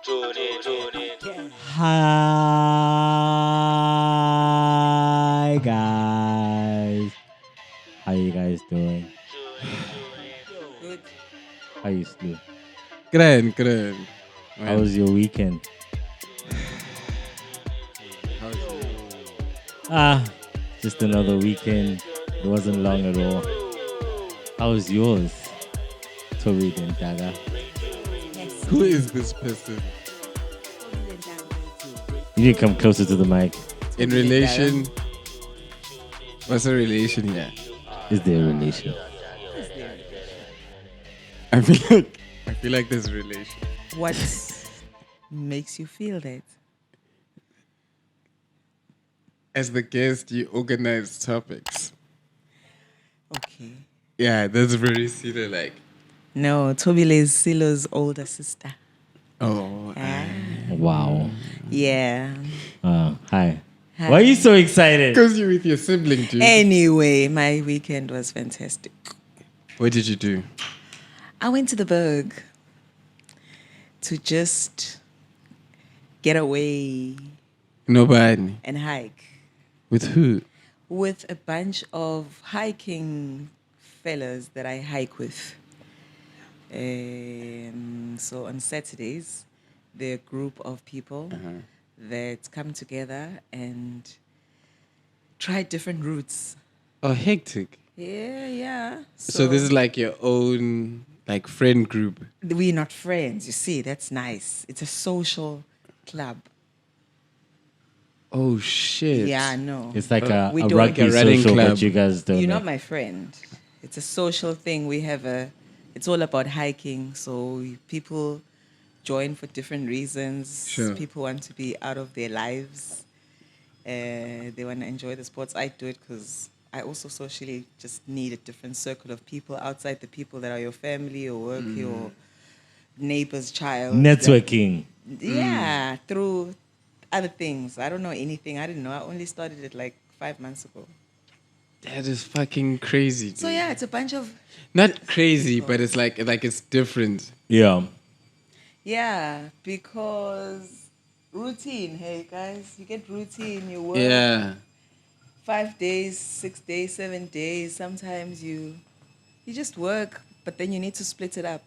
Hi guys, how you guys doing? Good. How you sleep? Grand, grand. How was your weekend? How's it? Just another weekend. It wasn't long at all. How was yours? Tori Ntaka. Who is this person? You need to come closer to the mic. In relation? What's a relation here? Is there a relation? I feel like there's a relation. What makes you feel that? As the guest, you organize topics. Okay. Yeah, that's very silly. Like, No, Thobile is Silo's older sister. oh, Wow. Yeah. Hi. Why are you so excited? because you're with your sibling, dude. Anyway, my weekend was fantastic. What did you do? I went to the Berg to just get away Nobody. and hike With who? with a bunch of hiking fellas that I hike with. So on Saturdays, they're a group of people that come together and try different routes. Oh, hectic. Yeah. So this is like your own like friend group. We're not friends, you see, that's nice. It's a social club. Oh shit. Yeah, no. It's like a We don't- rugby Like a running social, club. but you guys don't. You're know. not my friend. It's a social thing. It's all about hiking. So people join for different reasons. Sure. People want to be out of their lives. They want to enjoy the sports. I do it because I also socially just need a different circle of people outside the people that are your family or work, your neighbor's child. Networking. Yeah, through other things. I don't know anything. I didn't know. I only started it like 5 months ago. That is fucking crazy. Dude. So yeah, it's a bunch of Not crazy, but it's like it's different. Yeah. yeah, because routine. Hey guys, you get routine. You work Yeah. 5 days, 6 days, 7 days. Sometimes you just work, but then you need to split it up.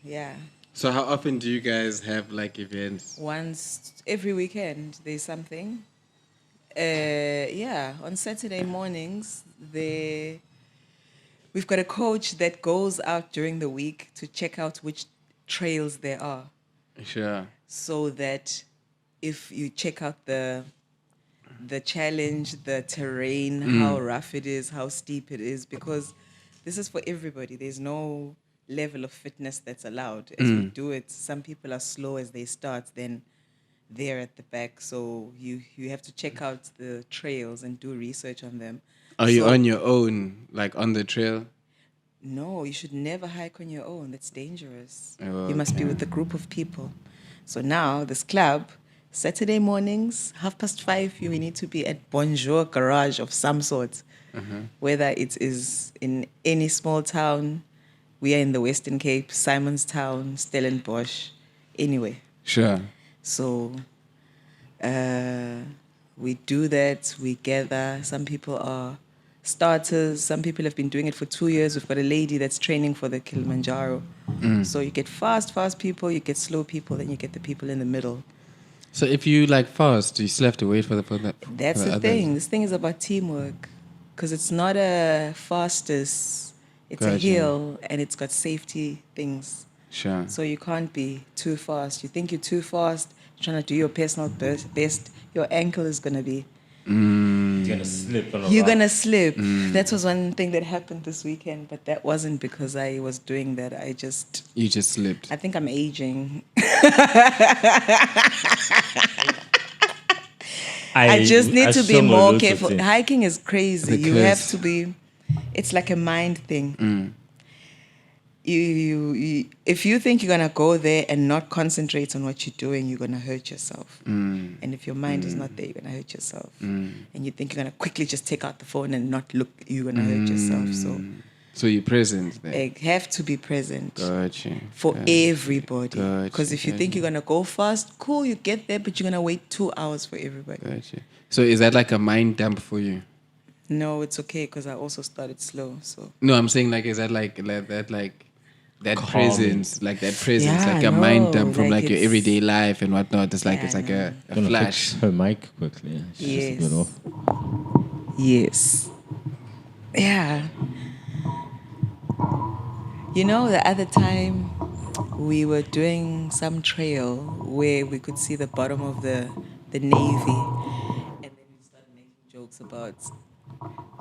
Yeah, So how often do you guys have like events? once every weekend there's something. On Saturday mornings we've got a coach that goes out during the week to check out which trails there are, Sure. so that if you check out the challenge, the terrain, how rough it is, how steep it is, because this is for everybody. There's no level of fitness that's allowed. As we do it, some people are slow as they start, then they're at the back. So you have to check out the trails and do research on them. Are you So- on your own, like on the trail? No, you should never hike on your own. That's dangerous. Oh, You must be with a group of people. So now this club, Saturday mornings, 5:30, we need to be at Bonjour Garage of some sort. Whether it is in any small town, we are in the Western Cape, Simonstown, Stellenbosch, anyway. Sure. So we do that, we gather. Some people are starters, some people have been doing it for 2 years. We've got a lady that's training for the Kilimanjaro. So you get fast people, you get slow people, then you get the people in the middle. So if you like fast, you still have to wait for the That's for the others. thing. This thing is about teamwork, because it's not a fastest, it's a Gotcha. hill, and it's got safety things. Sure. So you can't be too fast. You think you're too fast, you're trying to do your personal best, your ankle is going to be... You're gonna slip on a You're rock. going to slip. That was one thing that happened this weekend, but that wasn't because I was doing that. You just slipped. I think I'm aging. I just need to be more careful. Hiking is crazy. You have Because- to be... It's like a mind thing. You if you think you're gonna go there and not concentrate on what you're doing, you're gonna hurt yourself. And if your mind is not there, you're gonna hurt yourself. And you think you're gonna quickly just take out the phone and not look, you're gonna hurt yourself. So So you're present there. I have to be present Gotcha. for everybody. Gotcha, Because if you think you're going to go fast, cool, you get there, but you're going to wait 2 hours for everybody. Gotcha. So is that like a mind dump for you? No, it's okay because I also started slow. So No, I'm saying like, is that like that Calming. presence, like that presence, Yeah, like a mind no, dump from like like your it's- everyday life and whatnot. It's like Yeah, it's like no. a Gonna flash. fix her mic quickly. She's just a bit Yes. off. Yes. Yeah. You know, the other time we were doing some trail where we could see the bottom of the Navy. And then we started making jokes about,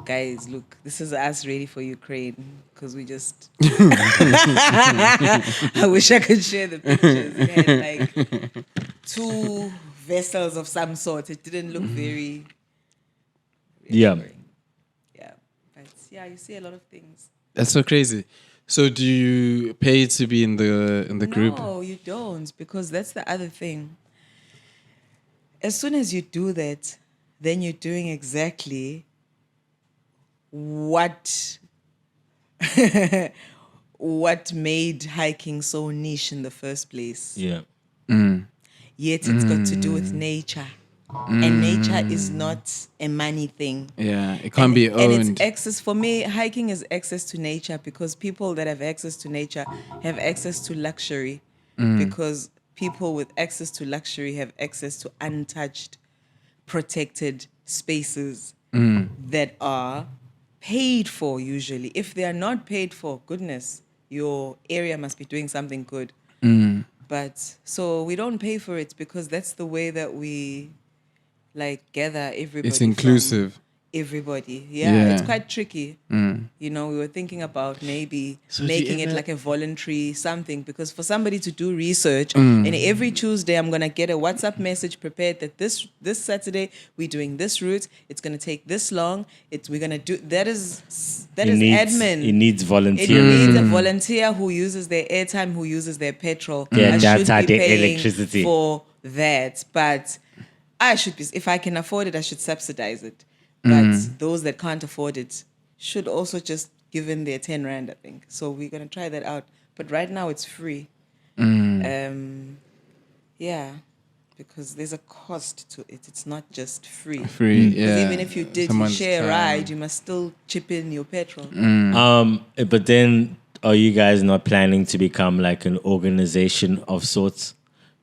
guys, look, this is us ready for Ukraine. Because we just... I wish I could share the pictures. We had like 2 vessels of some sort. It didn't look very... Yeah. Yeah. But yeah, you see a lot of things. That's so crazy. So do you pay to be in the group? No, you don't, because that's the other thing. As soon as you do that, then you're doing exactly what what made hiking so niche in the first place. Yeah. Yet it's got to do with nature. And nature is not a money thing. Yeah, it can't be And owned. it's access, for me, hiking is access to nature, because people that have access to nature have access to luxury, because people with access to luxury have access to untouched, protected spaces that are paid for usually. If they are not paid for, goodness, your area must be doing something good. But so we don't pay for it because that's the way that we like gather everybody. It's from inclusive. Everybody. Yeah, Yeah. it's quite tricky. You know, we were thinking about maybe So do you making it ever- like a voluntary something, because for somebody to do research, and every Tuesday I'm gonna get a WhatsApp message prepared that this Saturday we're doing this route. It's gonna take this long. We're gonna do that is admin. It needs It volunteers. needs a volunteer who uses their airtime, who uses their petrol. Yeah, I that's should how be the paying electricity. for that. But I should be, if I can afford it, I should subsidize it. But those that can't afford it should also just give in their 10 Rand, I think. So we're going to try that out. But right now it's free. Yeah, because there's a cost to it. It's not just free. Free, Because yeah. even if you did Someone's share a time. ride, you must still chip in your petrol. But then, are you guys not planning to become like an organization of sorts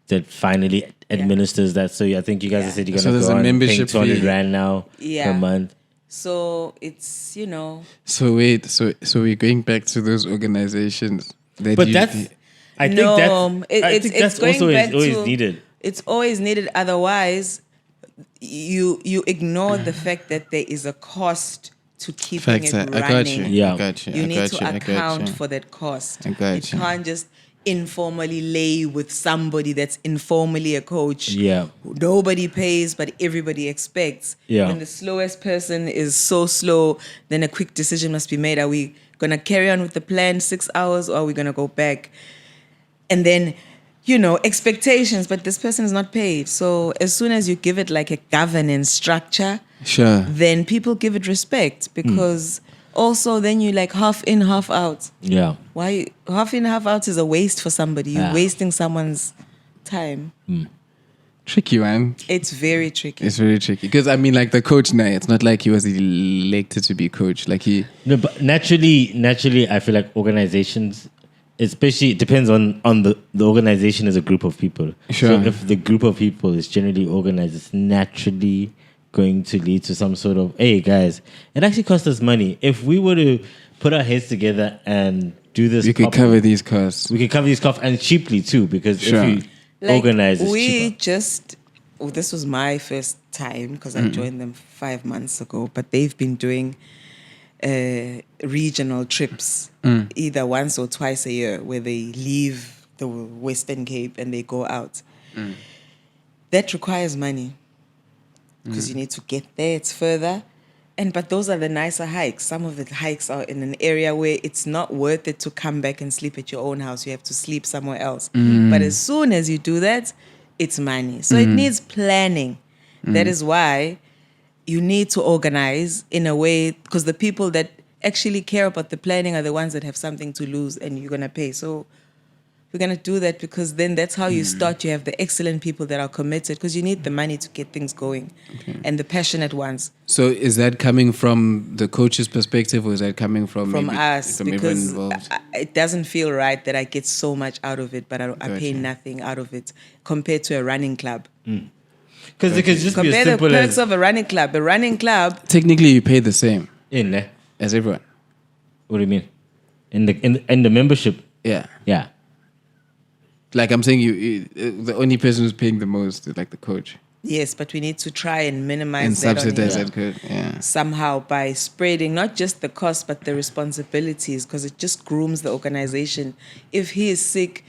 that finally administers that? So I think you guys Yeah. said you're So gonna there's go a on paying membership 200 fee. Rand now Yeah. per month. So it's, you know, So wait, so we're going back to those organizations that But you- that's, I think no, that's, I think that's going also back always to- needed. It's always needed. Otherwise, you ignore the fact that there is a cost to keeping facts. it I running. got you. Yeah. I got you. You I need got to you. I got account you. for that cost. I got It you. can't just informally lay with somebody that's informally a coach. Yeah. Nobody pays, but everybody expects. Yeah. When the slowest person is so slow, then a quick decision must be made. Are we going to carry on with the plan 6 hours, or are we going to go back? And then, you know, expectations, but this person is not paid. So as soon as you give it like a governance structure, Sure. then people give it respect, because also then you like half in, half out. Yeah. Why half in, half out is a waste for somebody. You're Yeah. wasting someone's time. Tricky one. It's very tricky. It's very tricky because I mean, like the coach now, it's not like he was elected to be coach. Like he, No, but naturally, I feel like organizations, especially, it depends on the organization as a group of people. Sure. So if the group of people is generally organized, it's naturally going to lead to some sort of, hey guys, it actually costs us money. If we were to put our heads together and do this, we could properly, cover these costs. We could cover these costs, and cheaply too, because Sure. if you organize, it's we cheaper. just, this was my first time because I joined them 5 months ago, but they've been doing regional trips either once or twice a year, where they leave the Western Cape and they go out. That requires money because you need to get there. It's further. But those are the nicer hikes. Some of the hikes are in an area where it's not worth it to come back and sleep at your own house. You have to sleep somewhere else. But as soon as you do that, it's money. So it needs planning. That is why you need to organize in a way, because the people that actually care about the planning are the ones that have something to lose and you're going to pay. So we're going to do that because then that's how you start. You have the excellent people that are committed because you need the money to get things going and the passionate ones. So is that coming from the coach's perspective or is that coming from maybe Us, from everyone because involved? it doesn't feel right that I get so much out of it, but I pay Gotcha. nothing out of it compared to a running club. Because it could just be Compare as the simple perks as of a running club. A running club, Technically, you pay the same in there. as everyone. What do you mean? In the membership? Yeah. Yeah. Like I'm saying, the only person who's paying the most is like the coach yes, but we need to try and minimize and that subsidize on that coach. Yeah. somehow by spreading not just the cost but the responsibilities because it just grooms the organization. If he is sick,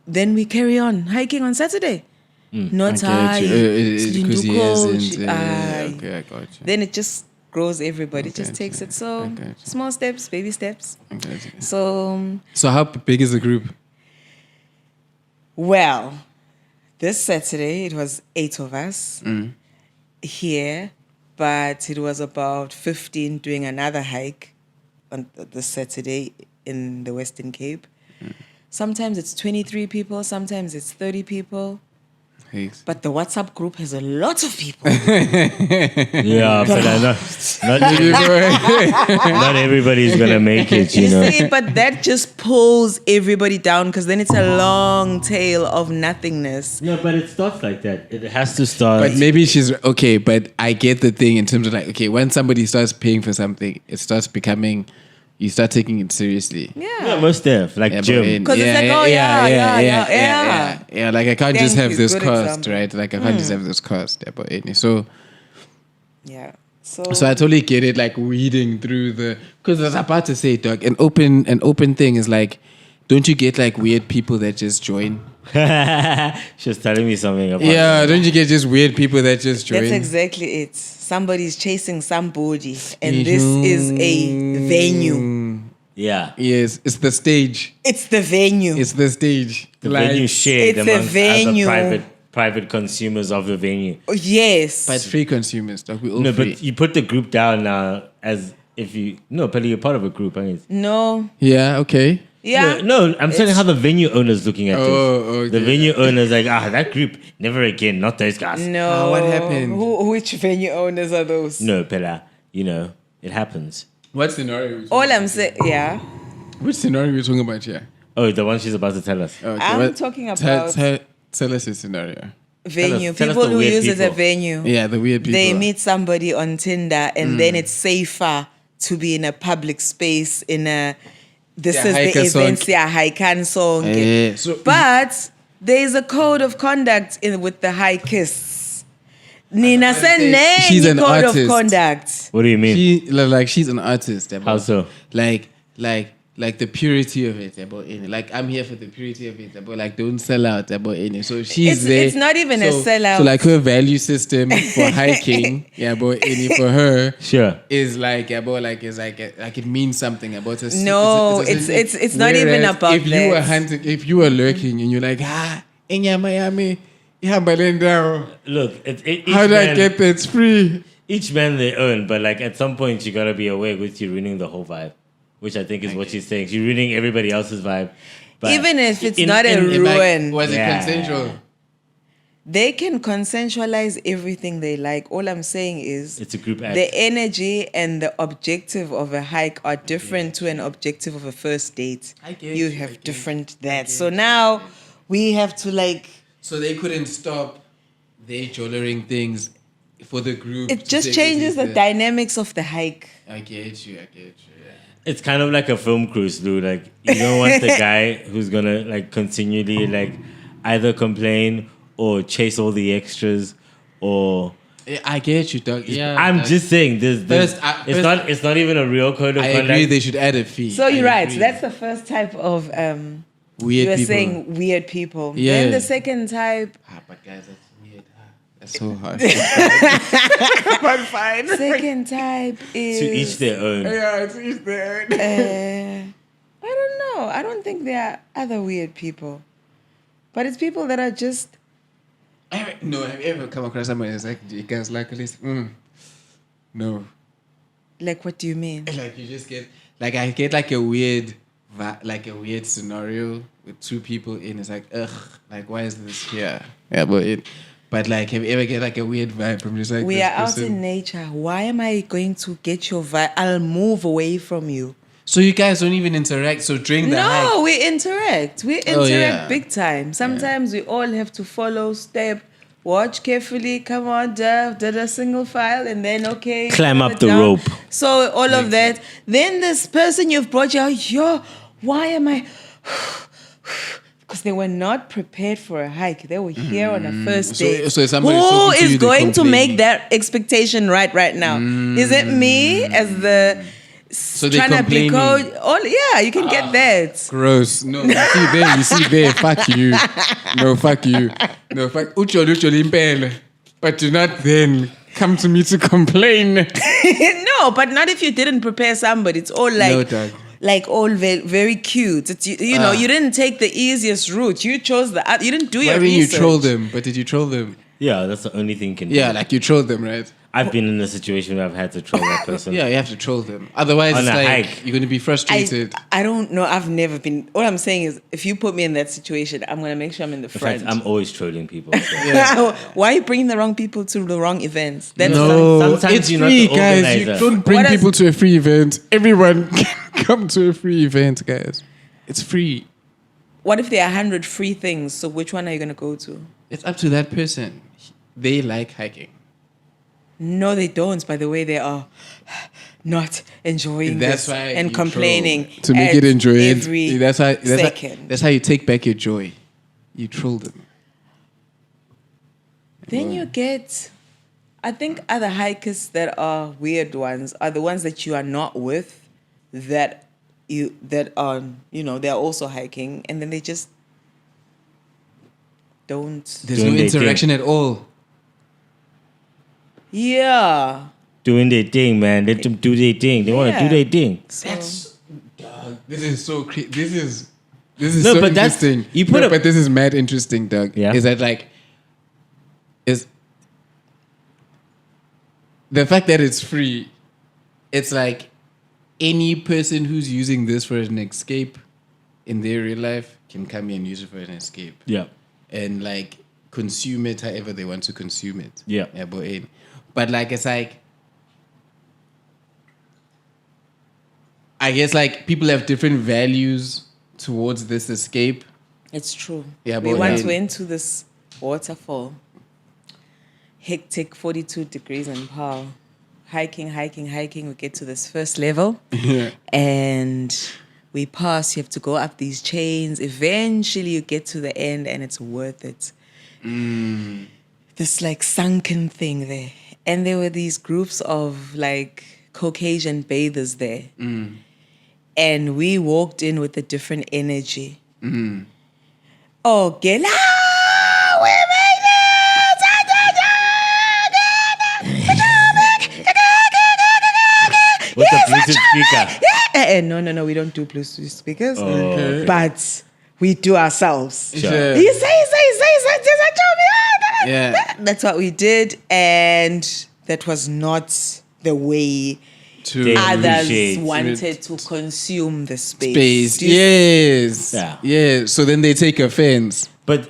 then we carry on hiking on Saturday. Not I get you. Because he hasn't. Aye. Okay, I got you. Then it just grows everybody. It just Okay, takes it. So okay. small steps, baby steps. I got you. So, how big is the group? well, this Saturday it was 8 of us here, but it was about 15 doing another hike on the Saturday in the Western Cape. Sometimes it's 23 people, sometimes it's 30 people. Thanks. But the WhatsApp group has a lot of people. Yeah, but not everybody's gonna make it, you know. See, but that just pulls everybody down because then it's a long tail of nothingness. No, but it starts like that. It has to start. But maybe she's okay. But I get the thing in terms of like, okay, when somebody starts paying for something, it starts becoming, you start taking it seriously. yeah, most stuff like gym. 'Cause it's like, oh, yeah. Like I can't just Thank have you. this Good cost, example. right? Like I can't just have this cost. Yeah, but so Yeah. So I totally get it, like weeding through because I was about to say, dog, an open thing is like, don't you get like weird people that just join? She was telling me something about Yeah, don't you get just weird people that just join? That's exactly it. Somebody's chasing somebody, and this is a venue. Yeah. Yes, it's the stage. It's the venue. It's the stage. The venue shared It's a amongst venue. other private consumers of the venue. Oh, yes. But it's free consumers, dog. We all No, free. but you put the group down now as if you... No, but you're part of a group. I mean, No. Yeah, okay. Yeah. No, I'm saying how the venue owner's looking at this. okay. The venue owner's like, that group, never again, not those guys. No. what happened? Which venue owners are those? No, Pella, it happens. What scenario? All I'm saying, yeah. Which scenario are we talking about here? Oh, the one she's about to tell us. Okay, I'm talking about tell us a scenario. venue. tell us People the who weird use it as a people. venue. Yeah, the weird people. They meet somebody on Tinder and then it's safer to be in a public space this Yeah, is hiker the song. events, yeah, haikan song. So- But there is a code of conduct with the hikers. Nina She's Seneni an code artist. of conduct. What do you mean? She's an artist. How so? Like the purity of it, like I'm here for the purity of it, but like don't sell out, so she's there. It's not even a sellout. So like her value system for hiking, for her, Sure. is like, it's like it means something about us. No, it's not even about if you were hunting, if you were lurking and you're like, in Miami, Belinda, Look, each how do I man- get there? It's free. Each man their own, but like at some point you gotta be aware with you ruining the whole vibe, which I think is what she's saying. She's ruining everybody else's vibe. But Even if it's not a ruin. Was it Yeah. consensual? They can consensualize everything they like. All I'm saying is It's a group act. the energy and the objective of a hike are different to an objective of a first date. I get You you, I have get different you, I that. get So you. now we have to like So they couldn't stop their jollering things for the group. it to just say changes this the is dynamics of the hike. I get you. Yeah. It's kind of like a film crew, dude. Like you don't want the guy who's gonna like continually like either complain or chase all the extras or. I get you, dog. Yeah, I'm just saying this. It's not even a real code of I conduct. agree. They should add a fee. So you're I right. agree. That's the first type of weird you were people. saying weird people. Yeah. Then the second type But guys, that's weird. That's so hard. second type is To each their own. Yeah, it's each their own. I don't know. I don't think there are other weird people. But it's people that are just No, have you ever come across somebody that's like, you guys like this? No. Like, what do you mean? Like you just get like I get like a weird scenario with two people in. It's like ugh, like why is this here? Yeah, but like have you ever get like a weird vibe from just like We this are out person? in nature. Why am I going to get your vibe? I'll move away from you. So you guys don't even interact. So during the No, hike, we interact. We interact Oh, yeah. big time. Sometimes we all have to follow, step, watch carefully, come on, did a single file, and then okay. Climb put up it the down. rope. So all of that. Then this person you've brought yo, why am I? Because they were not prepared for a hike. They were here on a first date. so if somebody's Who talking to is you, they going to complain. make that expectation right now? Is it me as the So they trying to be complaining. coach? Oh yeah, you can get that. Gross. No, you see there. Fuck you. No, fuck you. No, fuck. Ucho impele. But do not then come to me to complain. No, but not if you didn't prepare somebody. It's all No, like, dog. all very, very cute. It's, you know, you didn't take the easiest route. You chose you didn't do Why your didn't you research. troll them? But did you troll them? Yeah, that's the only thing you can do. Yeah, like you trolled them, right? I've been in a situation where I've had to troll that person. Yeah, you have to troll them. Otherwise, On it's a like hike. you're going to be frustrated. I don't know. I've never been. All I'm saying is, if you put me in that situation, I'm gonna make sure I'm in the In front. fact, I'm always trolling people. So. Why are you bringing the wrong people to the wrong events? That's No, Sometimes it's you're not free, the guys. You organizer. don't bring What is- people to a free event. Everyone can come to a free event, guys. It's free. What if there are 100 free things? So which one are you gonna go to? It's up to that person. They like hiking. No, they don't. By the way, they are not enjoying That's this why and you complaining troll. To make at it enjoyable. every second. That's how you take back your joy. You troll them. Then you get, I think other hikers that are weird ones are the ones that you are not with, that are, you know, they're also hiking, and then they just don't. There's Doing no their interaction at all. Yeah. Doing their thing, man. Let them do their thing. They want to Yeah. do their thing. So Dog, this is so crazy. This is No, so but that's- interesting. you put a- but this is mad interesting, Doug. Yeah. Is that like is the fact that it's free? It's like any person who's using this for an escape in their real life can come here and use it for an escape. Yeah. And like consume it however they want to consume it. Yeah. But like it's like I guess like people have different values towards this escape. it's true. Yeah, we but once then- went to this waterfall, hectic 42 degrees in Paarl. Hiking. We get to this first level. And we pass. You have to go up these chains. Eventually, you get to the end, and it's worth it. This like sunken thing there, and there were these groups of like Caucasian bathers there, and we walked in with a different energy. Oh, Gela, we made With the Bluetooth speaker. it! No, we don't do Bluetooth speakers, okay. but we do ourselves. Sure. You say, Yeah. that's what we did, and that was not the way To They others appreciate wanted to consume the space. space. Do you- Yes. Yeah. Yeah. So then they take offense. But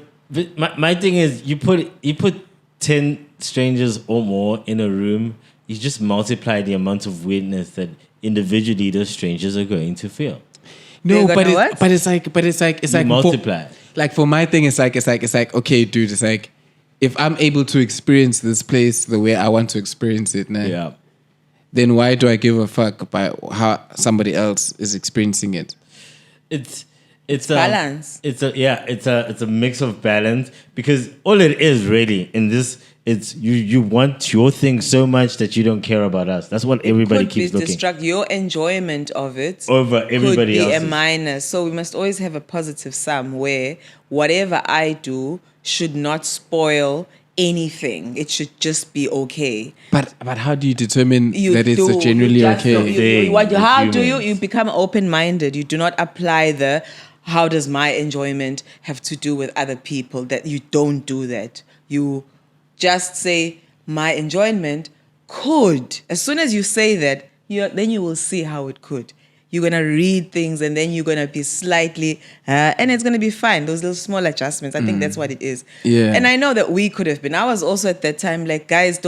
my thing is, you put 10 strangers or more in a room, you just multiply the amount of weirdness that individually those strangers are going to feel. No, They're but gonna it's what? like for, multiply. like for my thing, it's like okay, dude. It's like if I'm able to experience this place the way I want to experience it, nah, Yeah. then why do I give a fuck about how somebody else is experiencing it? It's balance. It's a mix of balance, because all it is really in this, it's you want your thing so much that you don't care about us. That's what everybody could keeps be looking your enjoyment of it over could everybody be a else's. minus. So we must always have a positive sum where whatever I do should not spoil anything. It should just be okay. But how do you determine You that it's do, generally you just okay? don't- Thing how with do you? humans. You become open-minded. You do not apply the how does my enjoyment have to do with other people, that you don't do that. You just say my enjoyment could. As soon as you say that, then you will see how it could. You're going to read things and then you're going to be slightly, and it's going to be fine. Those little small adjustments. I think that's what it is. Yeah. And I know that we could have been. I was also at that time like, guys,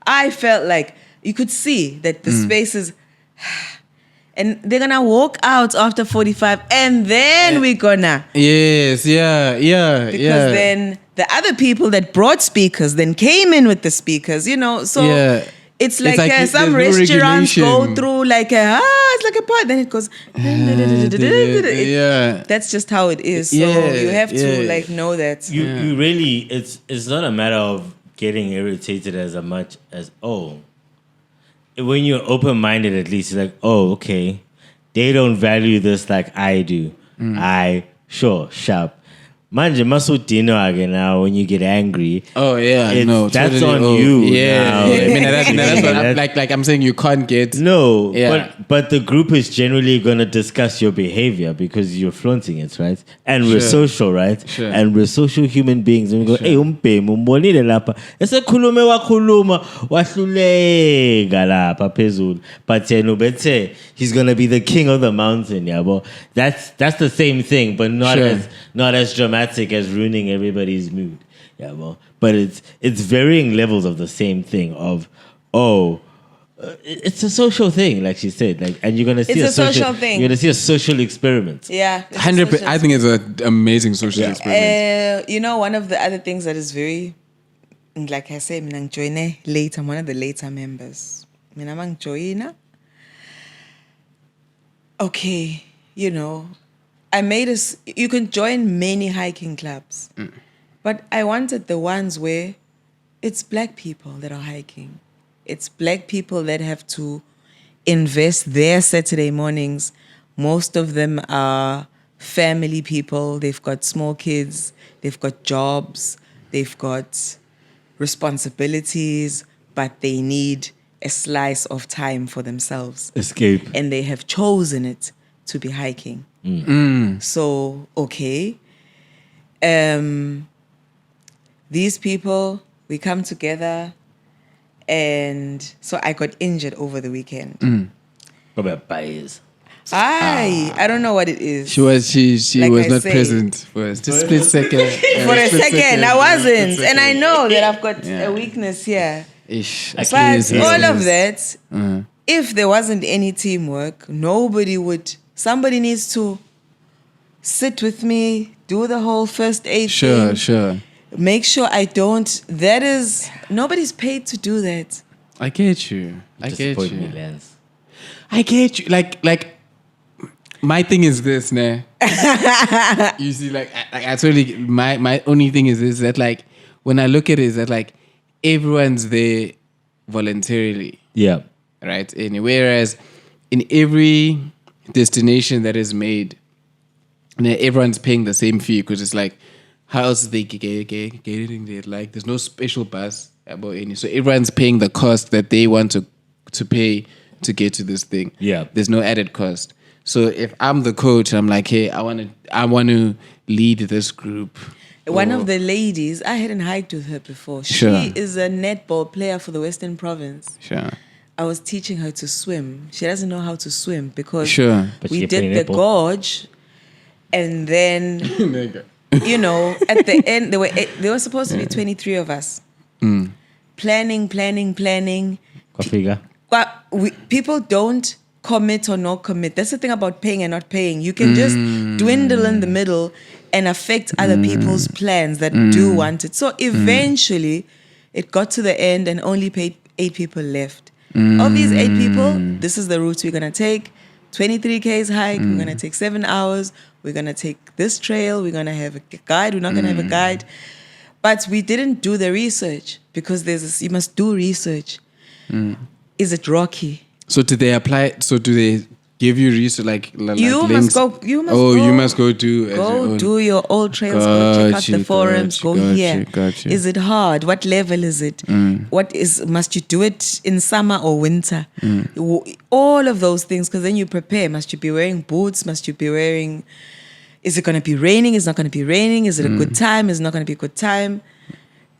I felt like you could see that the space is, and they're going to walk out after 45 and then we're going to. Yes, yeah. Because then the other people that brought speakers then came in with the speakers, so... Yeah. It's like, there's some no restaurants go regulation. through like it's like a part. Then it goes. Yeah. That's just how it is. So Yeah, you have to yeah. know that. You really, it's not a matter of getting irritated as much as, when you're open-minded, at least, it's like, okay, they don't value this like I do. Sharp. Manje masudino again now when you get angry. Oh yeah, that's totally. on you. Yeah, now. I mean that's what I'm, like I'm saying you can't get. No, Yeah. but the group is generally gonna discuss your behavior because you're flaunting it, right? And we're social, right? Sure. And we're social human beings. And we go, hey, mumbonile lapha. Ese khulume wakhuluma wahlulega lapha phezulu. But bethe he's gonna be the king of the mountain, yabo. That's the same thing, but not as dramatic as ruining everybody's mood. Yeah, well, but it's varying levels of the same thing of it's a social thing, like she said, like, and you're gonna see It's a social thing. You're gonna see a social experiment. Yeah, 100%. I think it's an amazing social experiment. One of the other things that is very, like I say, I'm late. I'm one of the later members. I'm joiner. Okay, I made us. You can join many hiking clubs, but I wanted the ones where it's black people that are hiking. It's black people that have to invest their Saturday mornings. Most of them are family people. They've got small kids. They've got jobs. They've got responsibilities, but they need a slice of time for themselves. Escape. And they have chosen it to be hiking. So, okay. These people, we come together, and so I got injured over the weekend. What about bias? I don't know what it is. She was Like was I not say. present for a split second. For a second, I wasn't. Split And I second. know that I've got Yeah. a weakness here. Ish. But Achilles all heel. of that, if there wasn't any teamwork, somebody needs to sit with me, do the whole first aid thing. Sure. Make sure nobody's paid to do that. I get you. Disappoint me, Lance. I get you. Like, my thing is this, nah. You see, like, I totally. My only thing is this, that like when I look at it, is that like everyone's there voluntarily, Yeah. right? And whereas in every destination that is made, everyone's paying the same fee because it's like, how else is they getting there? Like, there's no special bus about any, so everyone's paying the cost that they want to pay to get to this thing. Yeah. There's no added cost. So if I'm the coach, I'm like, hey, I want to lead this group. One of the ladies, I hadn't hiked with her before. Sure. She is a netball player for the Western Province. Sure. I was teaching her to swim. She doesn't know how to swim because Sure. But we she did played the netball. gorge, and then at the end there were supposed to be 23 of us. Planning. Kofiga. People don't commit or not commit. That's the thing about paying and not paying. You can just dwindle in the middle and affect other people's plans that do want it. So eventually, it got to the end and only 8 people left. Of these 8 people, this is the route we're going to take. 23 Ks hike, we're going to take 7 hours. We're going to take this trail. We're going to have a guide. We're not going to have a guide. But we didn't do the research because you must do research. Is it rocky? So do they apply? So do they give you research like You links? must go. You must go do. Go do your old trails. Go check out the forums. Go here. Got you. Is it hard? What level is it? Must you do it in summer or winter? All of those things, because then you prepare. Must you be wearing boots? Must you be wearing? Is it going to be raining? Is it not going to be raining? Is it a good time? Is it not going to be a good time?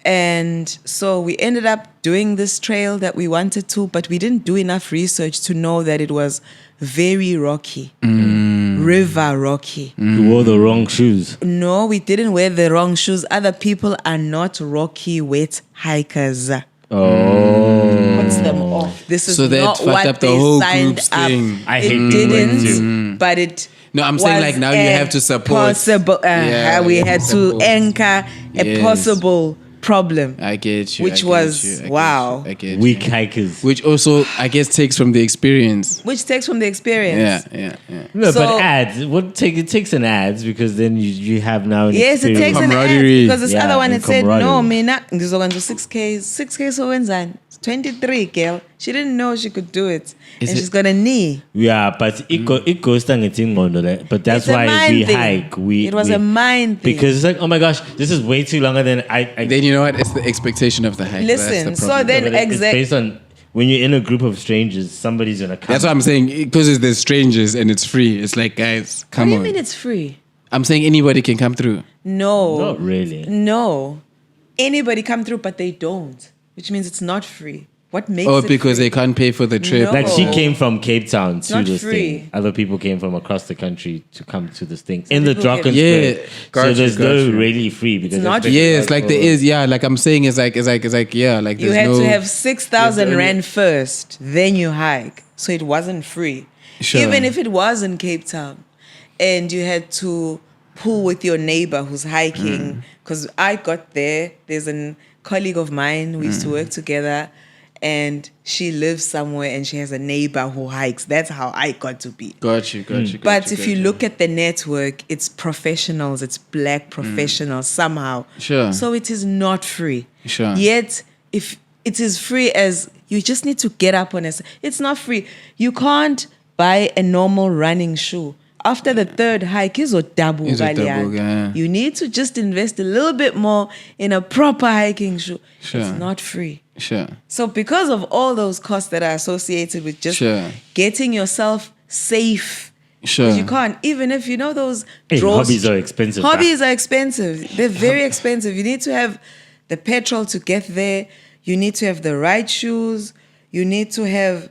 And so we ended up doing this trail that we wanted to, but we didn't do enough research to know that it was very rocky, river rocky. You wore the wrong shoes. No, we didn't wear the wrong shoes. Other people are not rocky, wet hikers. Oh. Puts them off. This is So that not fucked what up the they whole signed group's up. thing. I It hate being wet didn't, but it. No, I'm saying was like now you a have to support. Possible, Yeah, we you had have to support. anchor a Yes. possible problem, I get you. which I get was you, I get wow. you, I get Weak you. hikers. Which also, I guess, takes from the experience. which takes from the experience. Yeah. No, So- but ads. It takes an ads because then you have now an Yes, it experience. takes an ad Camaraderie. because this Yeah, other one and it said no, camaraderie. mina ngizokwenza 6K so wenzani 23 girl. She didn't know she could do it, Is and it- she's got a knee. Yeah, but it goes but that's It's a why mind we thing. hike. It was a mind thing. because it's like, oh my gosh, this is way too longer than I Then you know what? It's the expectation of the hike. Listen, That's the so problem. then but it's exact- based on when you're in a group of strangers, somebody's gonna come. That's what I'm saying. Because there's strangers and it's free. It's like, guys, What come do you on. mean it's free? I'm saying anybody can come through. No, Not really. no. Anybody come through, but they don't, which means it's not free. What makes Or it because free? they can't pay for the trip. No. Like she Oh. came from Cape Town to not this free. thing. Other people came from across the country to come to this thing in the people Drakensberg. Yeah, so got you, there's got no you. really free because It's not that's free. Yes, like there is. Yeah, like I'm saying, it's like yeah, like You there's had no. to have 6,000 there's only- rand first, then you hike. So it wasn't free. Sure. Even if it was in Cape Town and you had to pool with your neighbor who's hiking. Because I got there, there's a colleague of mine, we used to work together, and she lives somewhere and she has a neighbor who hikes. That's how I got to be. Got you. But if you look at the network, it's professionals, it's black professionals somehow. Sure. So it is not free. Sure. Yet, if it is free as you just need to get up on it, it's not free. You can't buy a normal running shoe. After the third hike, is a double. yeah. You need to just invest a little bit more in a proper hiking shoe. Sure. It's not free. Sure. So because of all those costs that are associated with just Sure. getting yourself safe, Sure. 'cause you can't, even if you know those Hey, draws- hobbies are expensive. Hobbies are expensive. They're very expensive. You need to have the petrol to get there. You need to have the right shoes. You need to have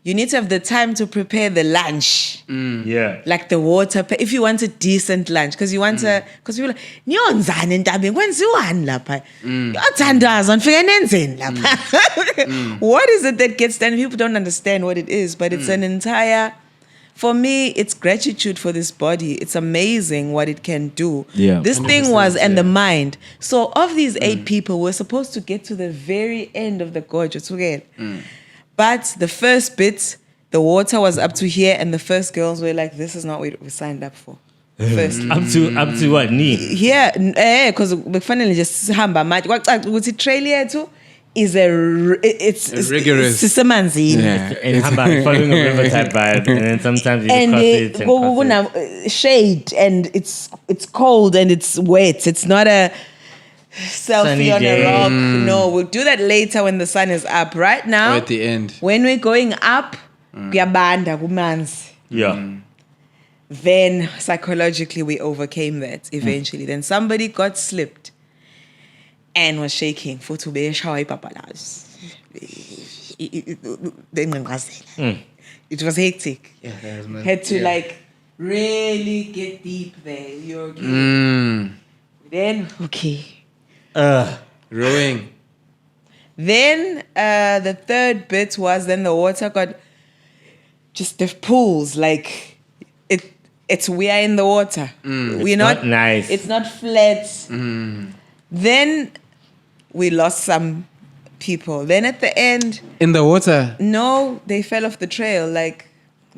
you need to have the time to prepare the lunch. Yeah. Like the water, if you want a decent lunch, because you want because people are like, niyonzani entabeni kwenziwani lapha? Yothandaza nifike nenzeni lapha? What is it that gets done? People don't understand what it is, but it's an entire. For me, it's gratitude for this body. It's amazing what it can do. Yeah. This thing was, and the mind. So of these 8 people, we're supposed to get to the very end of the gorge. But the first bit, the water was up to here, and the first girls were like, this is not what we signed up for. First. Up to what? Knee? Yeah, because finally just hamba manje. Kwacaca ukuthi trail yethu is it's rigorous. sisemanzini. Yeah. And following a river type vibe, and then sometimes you And cross it and cross it. shade, and it's cold and it's wet. It's not a selfie Sunny on day. a rock. No, we'll do that later when the sun is up. Right now, Or at the end. when we're going up, kuyabanda kumanzi. Yeah. Then psychologically we overcame that eventually. Then somebody got slipped and was shaking. Futhi ubeshawa ipapalazi. It was hectic. Had to like really get deep there. You're okay. Then okay. Rowing. Then the third bit was then the water got just the pools like it's we are in the water. We're It's not nice. It's not flat. Then we lost some people. Then at the end, In the water. no, they fell off the trail like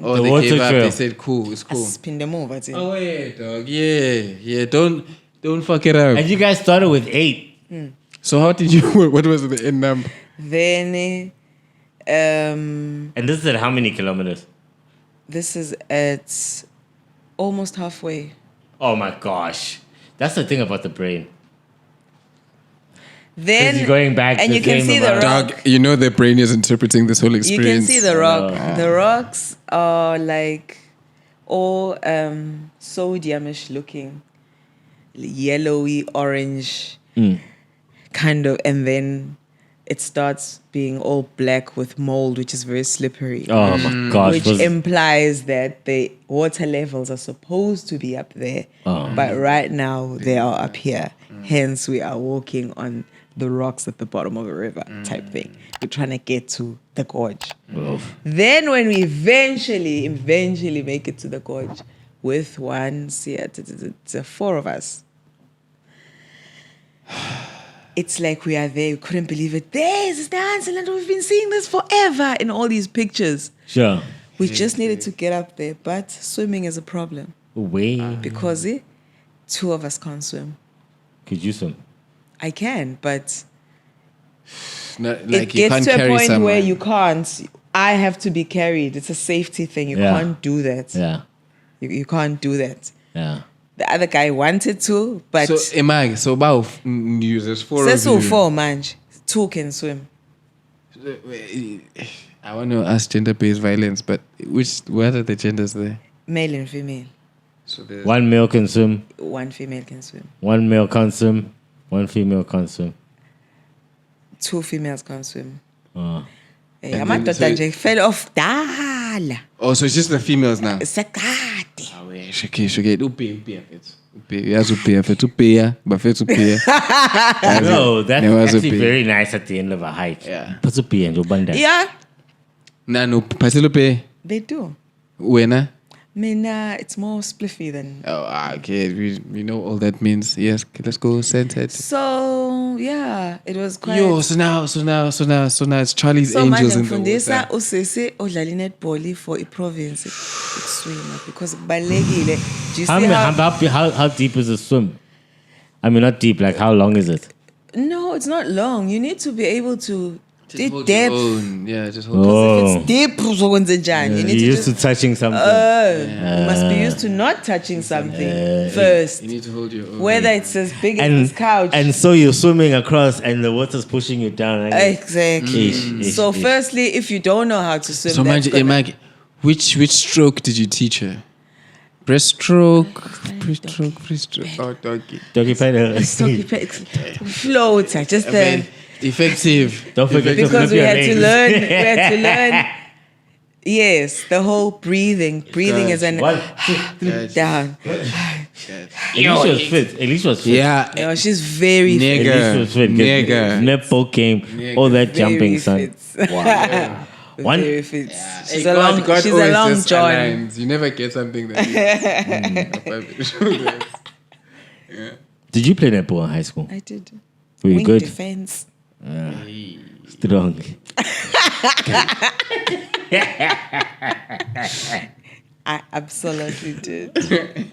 Oh, The they water gave up. trail. They said, cool, it's cool. spin them over. Oh, wait, dog. Yeah. Don't fuck it up. And you guys started with 8. So how did you, what was the end number? Then And this is at how many kilometers? this is at almost halfway. Oh my gosh. That's the thing about the brain. Then you're going back and the you can same see the amount. rock. Dog, you know the brain is interpreting this whole You experience. can see the rock. Oh. The rocks are like all sodiumish looking. yellowy orange kind of, and then it starts being all black with mold, which is very slippery. Oh my gosh. Which implies that the water levels are supposed to be up there, but right now they are up here. Hence, we are walking on the rocks at the bottom of a river type thing. We're trying to get to the gorge. Then when we eventually make it to the gorge with four of us, it's like we are there. We couldn't believe it. There's the Iceland. We've been seeing this forever in all these pictures. Sure. We just needed to get up there, but swimming is a problem Way. because two of us can't swim. Could you swim? I can, but Not, it like you gets can't to a carry point someone. where you can't. I have to be carried. It's a safety thing. You Yeah. can't do that. Yeah. You can't do that. Yeah. The other guy wanted to, but So about users four says of so you. four man. Two can swim. I want to ask gender-based violence, but what are the genders there? Male and female. So there's One male can swim. One female can swim. One male can't swim. One female can't swim. Two females can't swim. then- Amadoda so- nje fell off dala. Oh, so it's just the females now. Sekade. Okay. No, that's There was a actually bit. very nice at the end of a hike. Yeah. Put a pee and banda. Yeah, No, Pasilupe, they do. Wena. It's more spliffy than. Okay. We know all that means. Yes, okay, let's go send So yeah, it was quite. Yo, so now it's Charlie's So manje Angels in the ngifundisa water. usisi odlala netball for iprovince ukuswima because kubalekile. Do you How, see how deep is the swim? I mean, not deep. Like, how long is it? No, it's not long. You need to be able to Just hold depth. your own. Yeah, just hold. Oh. If it's deep, uzokwenza njani? You need You're to used just, to touching something. you must be used to not touching something first. You need to hold your own. Whether it's as big as and this couch. and so you're swimming across, and the water's pushing you down. Exactly. Ish, So ish. firstly, if you don't know how to swim, So that's gonna- Mag, which stroke did you teach her? Breaststroke, breaststroke. Oh, doggy. Doggy paddle. floater, just then. Effective. Don't forget to Because flip we your had to legs. learn. Yes, the whole breathing. Breathing is an One, down. Alicia was fit. Alicia was fit. Yeah. You know, she's very fit. Nigga. Alicia was fit. Nigga. Netball game. All that jumping, son. One- Very fit. She's Hey, a long, God she's a always long just john. aligns. You never get something that you Did you play netball in high school? I did. Were you Wing good? defense. Strong. I absolutely did.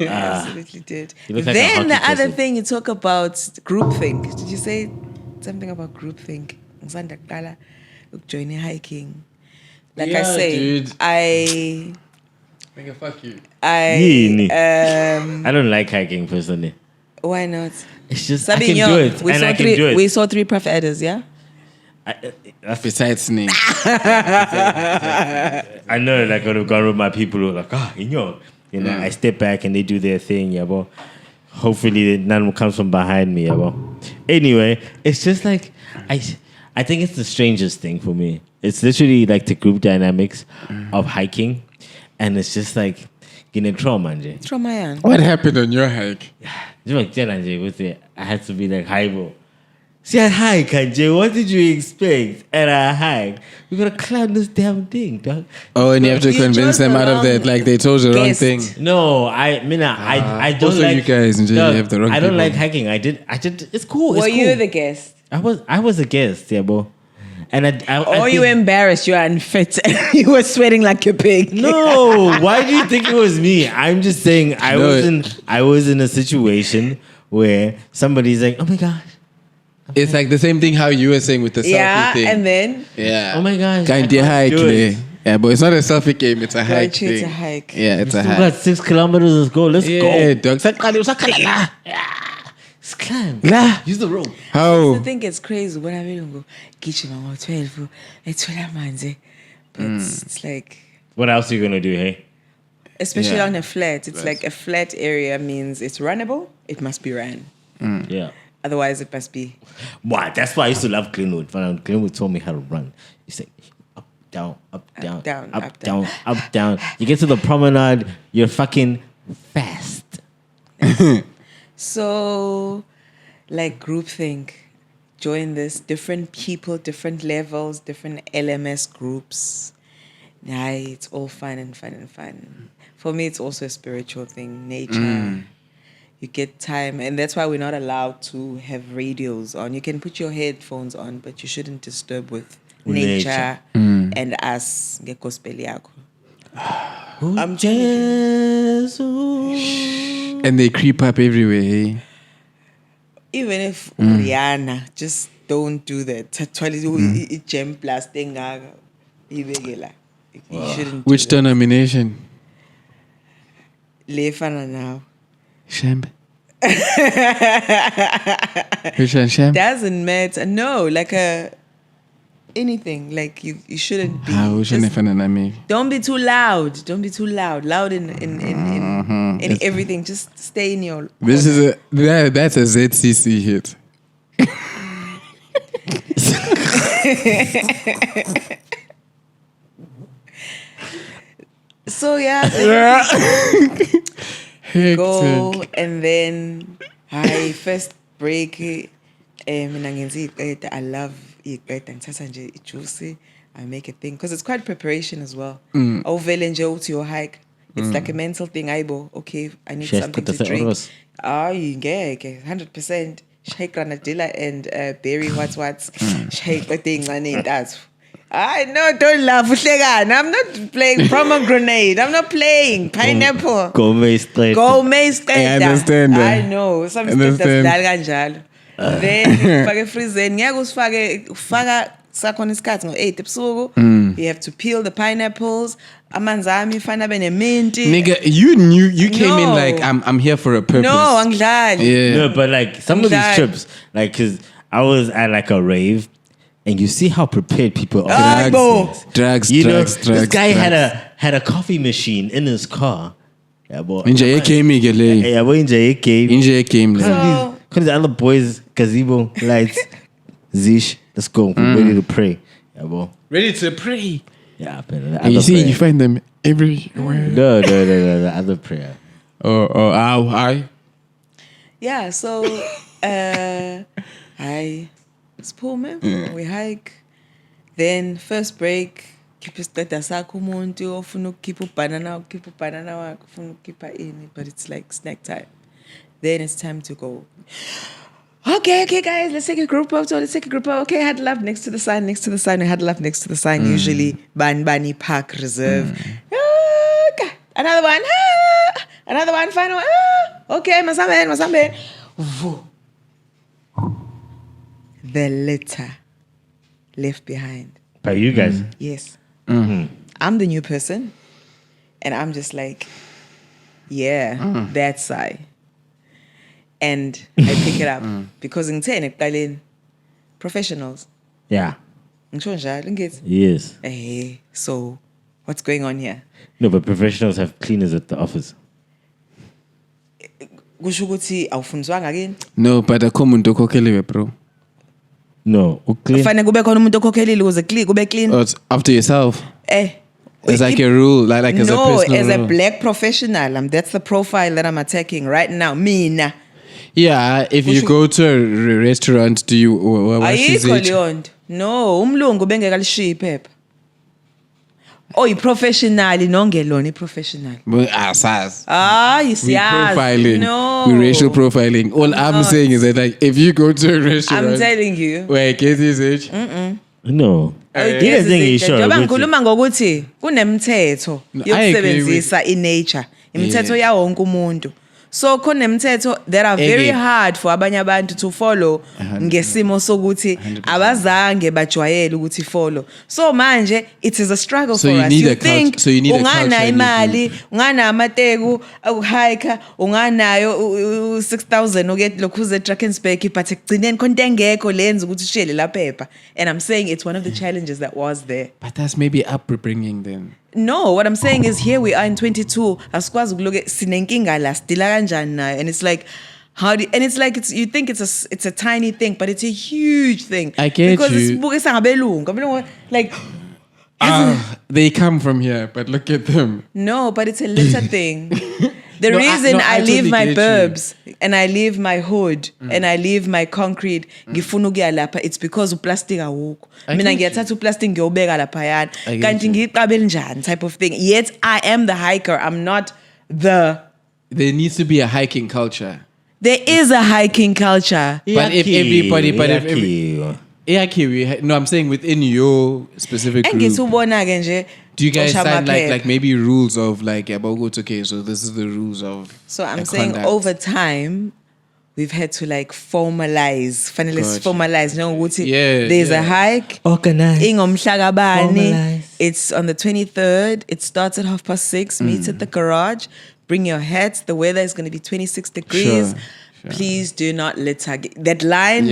I absolutely did. You look like a Then the hockey other person. thing you talk about groupthink. Did you say something about groupthink? Ngisanda kuqala ukujoin hiking. Like I Yeah, say, dude. I fuck you. Yini. I I don't like hiking personally. why not? It's just I can Sabinho, do it, we and saw I can three, do it. We saw three prof adders, yeah? Besides snake. I know, like, I would have gone with my people who are like, I step back and they do their thing, yeah, but hopefully none comes from behind me, yeah, but anyway, it's just like, I think it's the strangest thing for me. It's literally like the group dynamics of hiking, and it's just like, trauma, nje. Trauma yan. What happened on your hike? I had to be like, hi, bro. See, at hike, Kanje, what did you expect at a hike? We gotta climb this damn thing, dog. Oh, and you have to You convince chose them the out of wrong that, like they told you the wrong guest. thing. No, I don't also like you guys, and you dog, have the wrong I don't people. like hiking. I did. It's cool. Were it's you cool. the guest? I was a guest, yeah, bro. And I Or you were think- embarrassed, you were unfit, you were sweating like a pig. No, why do you think it was me? I'm just saying I No. was in a situation where somebody's like, oh my gosh, It's like the same thing how you were saying with the selfie Yeah, thing. and then yeah. oh my gosh, Kind I of can't hike, do it. yeah, but it's not a selfie game. It's a hike. Right, it's thing. a hike. Yeah, it's a We hike. got 6 kilometers to go. Let's Yeah, go. dog. Sakala la. Let's climb. La. Use the rope. I How? think it's crazy when I really go, gijima ngo-12, ethola amanzi. But it's like, What else are you gonna do, hey? especially Yeah. on a flat. It's like a flat area means it's runnable. It must be ran. Yeah. Otherwise, it must be. Wow, that's why I used to love Glenwood. When Glenwood told me how to run, you say up, down, up, down, down, up, up, down, down. up, down. You get to the promenade, you're fucking fast. So, like groupthink, join this, different people, different levels, different LMS groups. Nah, it's all fun and fun and fun. For me, it's also a spiritual thing, nature. You get time, and that's why we're not allowed to have radios on. You can put your headphones on, but you shouldn't disturb with nature and us. Gospel yakho. I'm Jesus. And they creep up everywhere. Hey? Even if Rihanna, just don't do that. Actually, gem blasting. You shouldn't. Which do that. denomination? Lefana now. Shamb. Which one, Shamb? Doesn't matter. No, like anything. Like you shouldn't be. Which one just- if me? Don't be too loud. Don't be too loud. Loud in everything. Just stay in your. This is that's a ZCC hit. So yeah, go Hectic. and then I first break. Mina ngenza iqeda. I love iqeda. Ngithatha nje ijuice. I make a thing because it's quite preparation as well. Awuvele nje uthi your hike. It's like a mental thing. Aibo, okay, I need Share something to iqeda drink. se-Oros. Ngeke 100%. Shake granadilla and berry what's. Shake iqeda ey'ntathu. I no, don't laugh. Uhlekani. I'm not playing pomegranate. I'm not playing pineapple. Go straight. Go maize I understand. I know. Some stuff Understand. that's kanjalo. Then ufake freezeni. Ngeke ufaka sakhona isikhathi ngo-8 ebusuku. You have to peel the pineapples. Amanzi ami fanele abe neminti. Nigga, you came in No. like I'm here for a purpose. No, angidlali. Yeah. No, but like some of these Glad. trips, like, cause I was at like a rave, and you see how prepared people are. Ah, for bo. these things. Drugs, You know, drugs, this guy drugs. had a coffee machine in his car. Yeah, boy. Inje came gele. Yeah, boy. Inje came. Inje came. So- Cause the other boys, gazebo lights, zish. Let's go. We're ready to pray. Yeah, boy. Ready to pray. Yeah, but the And you other see, prayer. you find them everywhere. No, the other prayer. I. Yeah, so I siphume, we hike. Then first break, keep isiqeda sakho umuntu ofuna ukukhipha ubanana wakho ufuna ukukhipha ini, but it's like snack time. Then it's time to go. Okay, guys, let's take a group photo. Okay, huddle up next to the sign. We huddle up next to the sign. Usually, Bani Park Reserve. Okay. Another one. Another one. Final. Okay, masambe. Vo. The litter left behind. By you guys. Yes. I'm the new person. And I'm just like, yeah, that's I. And I pick it up. Because in professionals. Yeah. Ngisho njalo, ngithi, Yes. hey, so what's going on here? No, but professionals have cleaners at the office. Kusho ukuthi awufundiswanga kini? No, but akho umuntu okhokheliwe, bro. No. Clean. Kufanele kube khona umuntu okhokhelile ukuze kube clean. Oh, it's after yourself. It's like If- a rule, like as a No, personal as a rule. black professional, that's the profile that I'm attacking right now. Mina. Yeah, if you go to a restaurant, do you what is Ayikho it? leyo nto. No, umlungu bengeka lishiya iphepha. Professional nongelona i-professional. Asas. Hayi We siyazi. profiling. No. We racial profiling. All I'm not. saying is that like if you go to a restaurant, I'm telling you. wait, get this age. No. Awugezi Here's the thing, izinto. sure, Njengoba ukuthi- ngikhuluma ngokuthi kunemithetho No, I agree yokusebenzisa i-nature. Imithetho Yeah. yawo wonke umuntu. So kunemithetho that are very Again. hard for abanye abantu to follow ngesimo sokuthi 100%. abazange bajwayele ukuthi follow. So manje it is a struggle So for you us. need You a cult- think so you need a ungana culture in imali, you. ungana amateku, ukuhike, unganayo 6,000 uget lokhuze Drakensberg but ekugcineni konke engekho lenza ukuthi ushiyele la phepha. And I'm saying it's one of the challenges that was there. But that's maybe upbringing then. No, what I'm saying is here we are in 22. Asikwazi ukuloke sinenkinga la stila kanjani nayo, and it's like you think it's a tiny thing, but it's a huge thing. I get because you. Because it's ngabelungu. Like they come from here, but look at them. no, but it's a little thing. The No, reason I totally leave my get you. burbs and I leave my hood and I leave my concrete, ngifuna ukuya lapha, it's because uplastic awukho. Mina get ngiyathatha uplastic ngiyobeka laphayana. I get Kanti you. ngiyiqabela njani type of thing. Yet I am the hiker. I'm not the. There needs to be a hiking culture. There is a hiking culture. But if everybody, no, I'm saying within your specific group. Engithubona-ke nje. Do you guys Osha sign amaphepha. like maybe rules of like about okay, so this is the rules of So I'm like, saying conduct. over time, we've had to like formalize. Finally, Gotcha. formalize. No, Yeah, there's yeah. a hike. Organize. Ingomhlaka Formalize. It's on the 23rd. It starts at 6:30. Meet at the garage. Bring your hats. The weather is going to be 26 degrees. Sure. Please do not litter. That line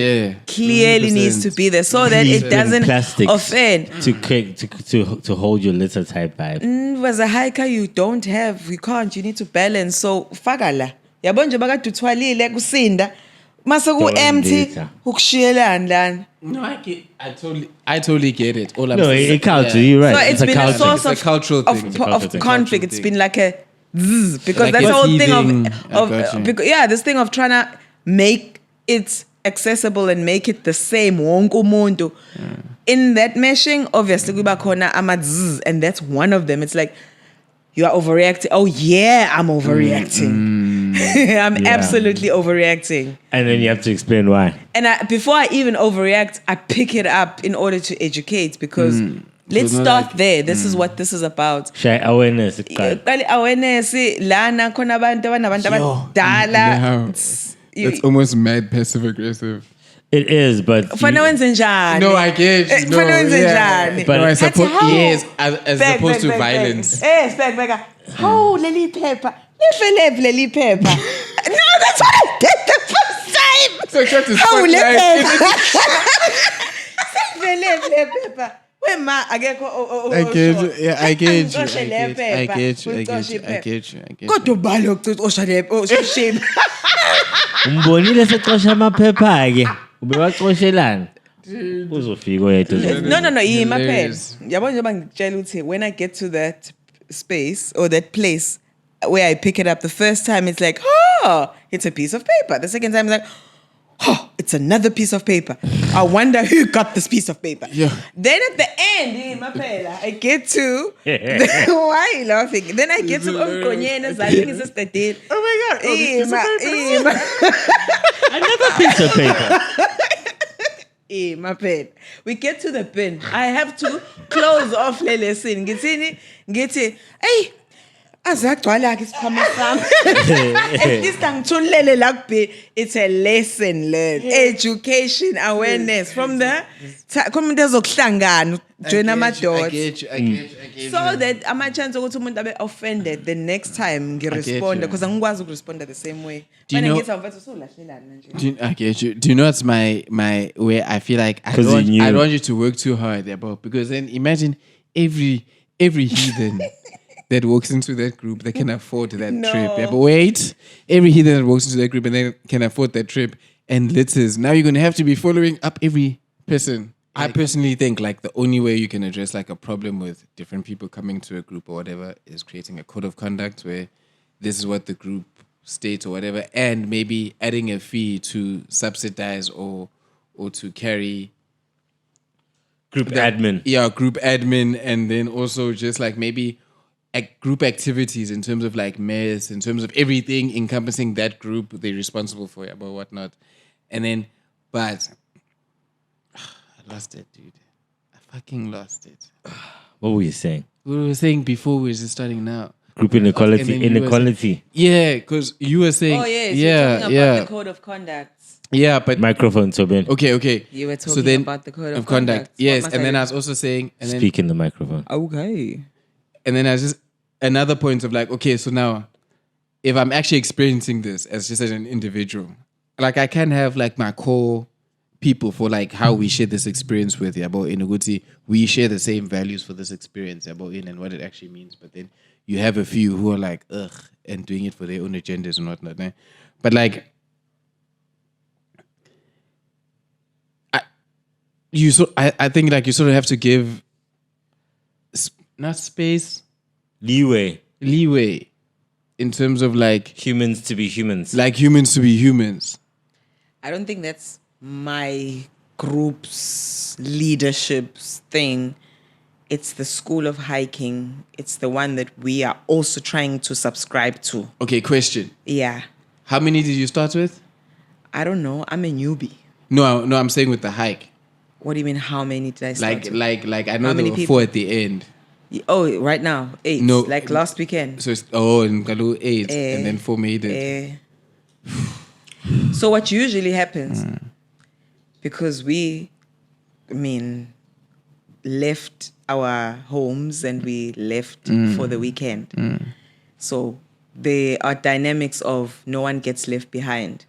clearly 100%. needs to be there so that it doesn't Plastics offend. to hold your litter type vibe. As a hiker, you can't. You need to balance. So fagala. Yabona nje bakade uthwalile kusinda. Mase ku empty litter. ukushiyelana lana. No, I totally get it. All I'm No, saying, it counts. You're right. So it's been a culture. source It's a cultural thing. It's a cultural of thing. conflict. Cultural It's thing. been like a zzz, because Like that's a the whole teething- thing I got you. because this thing of trying to make it accessible and make it the same wonke umuntu. In that meshing, obviously kuba khona ama zzz, and that's one of them. It's like you are overreacting. Oh yeah, I'm overreacting. I'm absolutely overreacting. And then you have to explain why. And before I even overreact, I pick it up in order to educate because let's So not start like- there. This is what this is about. Share awareness. Qale awareness lana khona abantu abanabantu Yo, abadala. now, it's almost mad passive aggressive. It is, but Kufanele wenze njani? No, I get you. No, Kufanele wenze yeah. njani? But no, I Athi, suppose how? yes, as Back, opposed back, to back, violence. Back. Back. Oh, leli phepha. Lifelep leli phepha. No, that's what I did the first time. So try to Oh, le spotlight. phepha. Le phepha. Wema akekho I get you. Yeah, I get you. Ngicoshe le I phepha. get you. I get Ngicoshe you. I iphepha. get you. I get you. Kodwa ubalo ucosha le shame. umbonile secosha amaphepha ke. Ubewacoshelana. Uzofika wethu. No, yima phela. Hilarious. Yabona njengoba ngitshela ukuthi when I get to that space or that place where I pick it up the first time, it's like, oh, it's a piece of paper. The second time, it's like, oh, it's another piece of paper. I wonder who got this piece of paper. Yeah. Then at the end, I get to why are you laughing? Then I get to Umkonyena's. I think it's just the date. Oh my god! Another piece of paper. My pen. We get to the bin. I have to close off the lesson. Get it. Hey, azagcwala ke isikhwama sami. At least angithulele la kubhe. It's a lesson learned. Education, awareness from the umuntu ezokuhlangana join I amadots. get you. So that ama chance ukuthi umuntu abe offended the next time ngiresponda you. because angikwazi ukurespond the same way. Do you Manje know- ngithi awumfethu usulahlelana nje. I get you. Do you know what's my where I feel like I 'Cause don't, you knew. I don't want you to work too hard there, bro. Because then imagine every heathen that walks into that group that can afford that No. trip. Yeah, but wait, every heathen that walks into that group and then can afford that trip and litters. Now you're gonna have to be following up every person. I personally think like the only way you can address like a problem with different people coming to a group or whatever is creating a code of conduct where this is what the group states or whatever, and maybe adding a fee to subsidize or to carry Group admin. yeah, group admin, and then also just like maybe group activities in terms of like mess, in terms of everything encompassing that group they're responsible for, yeah, but whatnot. And then, but I lost it, dude. I fucking lost it. What were you saying? We were saying before, we're just starting now. Group And inequality. then you were Inequality. Yeah, because you were saying, Oh yes, yeah, you're talking yeah, about the code of conduct. yeah, but Microphone, Tobin. okay. You were So talking then, about the code of conduct. conduct. Yes, What and must then I I was also saying, and then Speak in the microphone. okay. And then I just another point of like, okay, so now if I'm actually experiencing this as just as an individual, like I can have like my core people for like how we share this experience with Yabo Inuguti. We share the same values for this experience Yabo in and what it actually means. But then you have a few who are like, ugh, and doing it for their own agendas and whatnot. Eh? But like, I think like you sort of have to give not space, leeway in terms of like humans to be humans. like humans to be humans. I don't think that's my group's leadership's thing. It's the school of hiking. It's the one that we are also trying to subscribe to. Okay, question. Yeah. How many did you start with? I don't know. I'm a newbie. No, I'm saying with the hike. What do you mean, how many did I start with? Like I know How there many were people? 4 at the end. Oh, right now, 8. No. Like last weekend. So it's in Kalu 8 and then 4 made it. So what usually happens, because left our homes and we left for the weekend. So there are dynamics of no one gets left behind.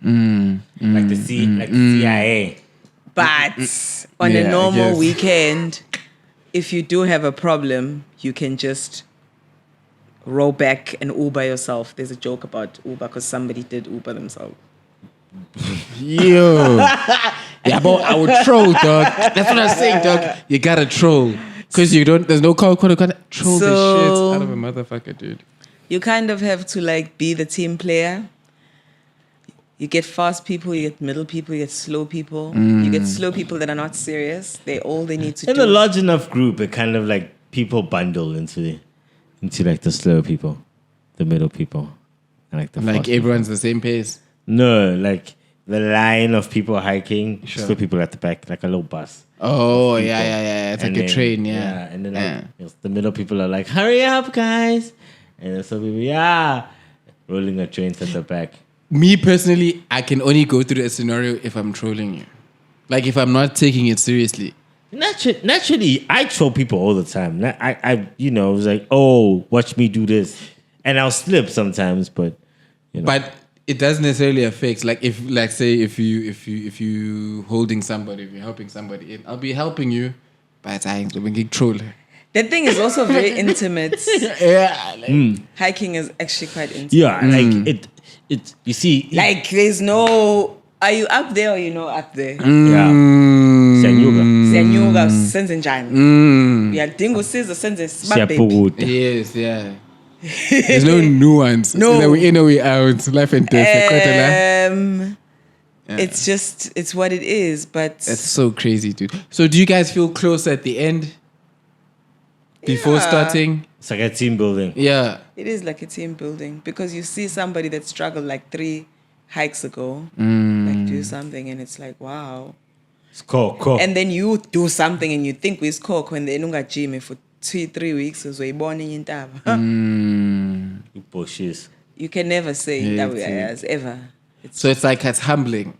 Like the CIA. But on Yeah, a I normal guess. weekend, if you do have a problem, you can just roll back and Uber yourself. There's a joke about Uber because somebody did Uber themselves. Yo. Yeah, but I would troll, dog. That's what I'm saying, dog. You gotta troll. Because there's no call, troll the shit out of a motherfucker, dude. You kind of have to like be the team player. You get fast people, you get middle people, you get slow people. You get slow people that are not serious. All they need to In do. a large enough group, it kind of like people bundle into like the slow people, the middle people, and like the Like fast everyone's the same pace. people. No, like the line of people hiking, Sure. slow people at the back, like a little bus. Oh, people. yeah. It's And like a then- train, yeah. and then like, yes, the middle people are like, hurry up, guys. And then some people, rolling a train at the back. Me personally, I can only go through a scenario if I'm trolling you. Like if I'm not taking it seriously. Naturally, I troll people all the time. I was like, oh, watch me do this. And I'll slip sometimes, but, But it doesn't necessarily affect. Like if, like say, if you holding somebody, if you're helping somebody in, I'll be helping you, but I'm being troll. That thing is also very intimate. Yeah. Like, Hiking is actually quite intimate. yeah, like it, you see. Like there's no, are you up there or you not up there? Yeah. Siyanyuka. Siyanyuka senze njani? Uyadinga usizo senze sibambephi. Siyapukuta. yes, yeah. There's no nuance. No. It's either we in or we out. Life and death. It's what it is, but That's so crazy, dude. So do you guys feel close at the end? Before Yeah. starting? It's like a team building. Yeah. it is like a team building because you see somebody that struggled like 3 hikes ago, like do something and it's like, wow. It's cool. And then you do something and you think it's coke when they don't gym for 2-3 weeks so you born in Ntaka. You bushes. You can never say Yeah, that as ever. So it's like it's humbling.